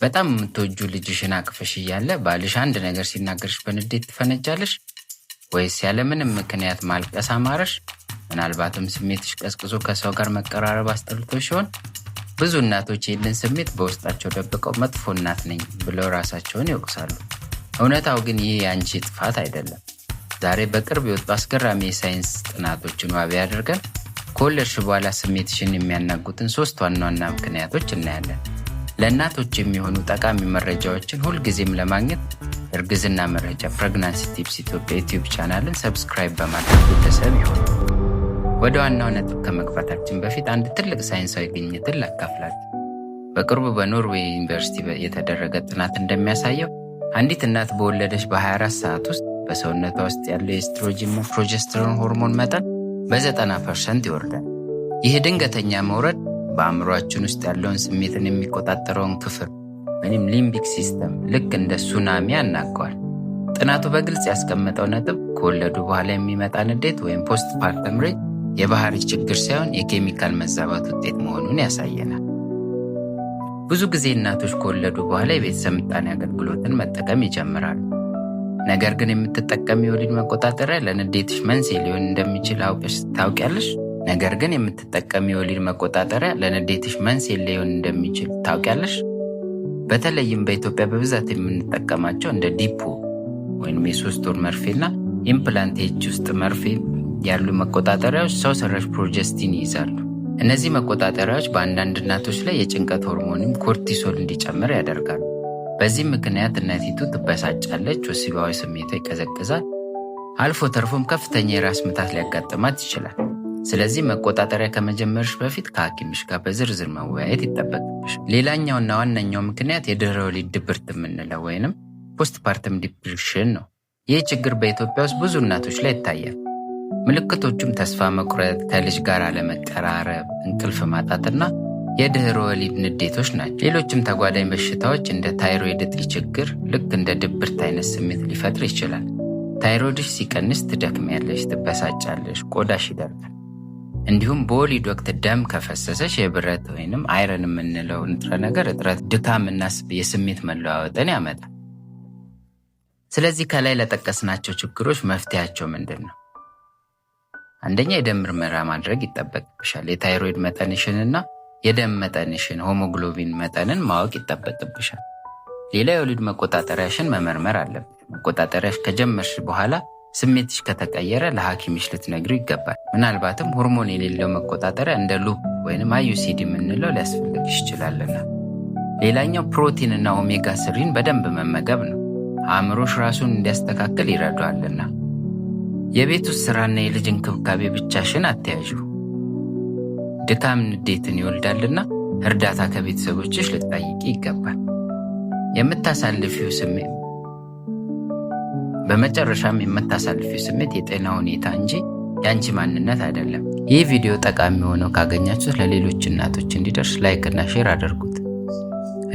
በጣም የምትወጁ ልጅሽን አቅፈሽ እያለ ባልሽ አንድ ነገር ሲናገርሽ በንዴት ትፈነጃለሽ? ወይስ ያለምንም ምክንያት ማልቀስ አማረሽ? ምናልባትም ስሜትሽ ቀዝቅዞ ከሰው ጋር መቀራረብ አስጠልቶሽ ይሆን? ብዙ እናቶች ይህንን ስሜት በውስጣቸው ደብቀው መጥፎ እናት ነኝ ብለው ራሳቸውን ይወቅሳሉ። እውነታው ግን ይህ የአንቺ ጥፋት አይደለም። ዛሬ በቅርብ የወጡ አስገራሚ የሳይንስ ጥናቶችን ዋቢ አድርገን ከወለድሽ በኋላ ስሜትሽን የሚያናጉትን 3 ዋና ዋና ምክንያቶች እናያለን። ለእናቶች የሚሆኑ ጠቃሚ መረጃዎችን ሁልጊዜም ለማግኘት እርግዝና መረጃ ፕሬግናንሲ ቲፕስ ኢትዮጵያ ዩቲዩብ ቻናልን ሰብስክራይብ በማድረግ ቤተሰብ ይሁኑ። ወደ ዋናው ነጥብ ከመግባታችን በፊት አንድ ትልቅ ሳይንሳዊ ግኝትን ላካፍላችሁ። በቅርቡ በኖርዌይ ዩኒቨርሲቲ የተደረገ ጥናት እንደሚያሳየው አንዲት እናት በወለደች በ24 ሰዓት ውስጥ በሰውነቷ ውስጥ ያለው የኤስትሮጅንና ፕሮጀስተሮን ሆርሞን መጠን በ90% ይወርዳል። ይህ ድንገተኛ መውረድ በአእምሯችን ውስጥ ያለውን ስሜትን የሚቆጣጠረውን ክፍል ወይም ሊምቢክ ሲስተም ልክ እንደ ሱናሚ ያናገዋል። ጥናቱ በግልጽ ያስቀመጠው ነጥብ ከወለዱ በኋላ የሚመጣ ንዴት ወይም ፖስት ፓርተም ሬት የባህሪ ችግር ሳይሆን የኬሚካል መዛባት ውጤት መሆኑን ያሳየናል። ብዙ ጊዜ እናቶች ከወለዱ በኋላ የቤተሰብ ምጣኔ አገልግሎትን መጠቀም ይጀምራሉ። ነገር ግን የምትጠቀሚው የወሊድ መቆጣጠሪያ ለንዴትሽ መንስኤ ሊሆን እንደሚችል አውቀሽ ታውቂያለሽ? ታውቂያለሽ? በተለይም በኢትዮጵያ በብዛት የምንጠቀማቸው እንደ ዲፖ ወይም የ3 ወር መርፌና ኢምፕላንት ኤጅ ውስጥ መርፌ ያሉ መቆጣጠሪያዎች ሰው ሰራሽ ፕሮጀስቲን ይይዛሉ። እነዚህ መቆጣጠሪያዎች በአንዳንድ እናቶች ላይ የጭንቀት ሆርሞንም ኮርቲሶል እንዲጨምር ያደርጋሉ። በዚህ ምክንያት እናቲቱ ትበሳጫለች፣ ወሲባዊ ስሜቷ ይቀዘቅዛል፣ አልፎ ተርፎም ከፍተኛ የራስ ምታት ሊያጋጥማት ይችላል። ስለዚህ መቆጣጠሪያ ከመጀመርሽ በፊት ከሐኪምሽ ጋር በዝርዝር መወያየት ይጠበቅብሽ። ሌላኛውና ዋነኛው ምክንያት የድህረ ወሊድ ድብርት የምንለው ወይንም ፖስትፓርተም ዲፕሬሽን ነው። ይህ ችግር በኢትዮጵያ ውስጥ ብዙ እናቶች ላይ ይታያል። ምልክቶቹም ተስፋ መቁረጥ፣ ከልጅ ጋር አለመቀራረብ፣ እንቅልፍ ማጣትና የድህረ ወሊድ ንዴቶች ናቸው። ሌሎችም ተጓዳኝ በሽታዎች እንደ ታይሮይድ እጢ ችግር ልክ እንደ ድብርት አይነት ስሜት ሊፈጥር ይችላል። ታይሮይድሽ ሲቀንስ ትደክሚያለሽ፣ ትበሳጫለሽ፣ ቆዳሽ ይደርቃል። እንዲሁም በወሊድ ወቅት ደም ከፈሰሰሽ የብረት ወይንም አይረን የምንለው ንጥረ ነገር እጥረት፣ ድካምና የስሜት መለዋወጥን ያመጣል። ስለዚህ ከላይ ለጠቀስናቸው ችግሮች መፍትሄያቸው ምንድን ነው? አንደኛ የደም ምርመራ ማድረግ ይጠበቅብሻል። የታይሮይድ መጠንሽንና የደም መጠንሽን ሆሞግሎቢን መጠንን ማወቅ ይጠበቅብሻል። ሌላ የወሊድ መቆጣጠሪያሽን መመርመር አለብሽ። መቆጣጠሪያሽ ከጀመርሽ በኋላ ስሜትሽ ከተቀየረ ለሐኪምሽ ልትነግሩ ይገባል። ምናልባትም ሆርሞን የሌለው መቆጣጠሪያ እንደ ሉፕ ወይንም አዩሲዲ የምንለው ሊያስፈልግሽ ይችላልና። ሌላኛው ፕሮቲንና ኦሜጋ 3ን በደንብ መመገብ ነው። አእምሮሽ ራሱን እንዲያስተካክል ይረዳዋልና። የቤት ውስጥ ስራና የልጅ እንክብካቤ ብቻሽን አትያዡ። ድካም ንዴትን ይወልዳልና እርዳታ ከቤተሰቦችሽ ልትጠይቂ ይገባል። በመጨረሻም የምታሳልፊው ስሜት የጤና ሁኔታ እንጂ የአንቺ ማንነት አይደለም። ይህ ቪዲዮ ጠቃሚ ሆኖ ካገኛችሁት ለሌሎች እናቶች እንዲደርስ ላይክ እና ሼር አድርጉት።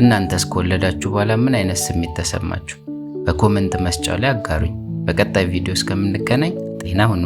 እናንተስ ከወለዳችሁ በኋላ ምን አይነት ስሜት ተሰማችሁ? በኮሜንት መስጫው ላይ አጋሩኝ። በቀጣይ ቪዲዮ እስከምንገናኝ ጤና ሁኑ።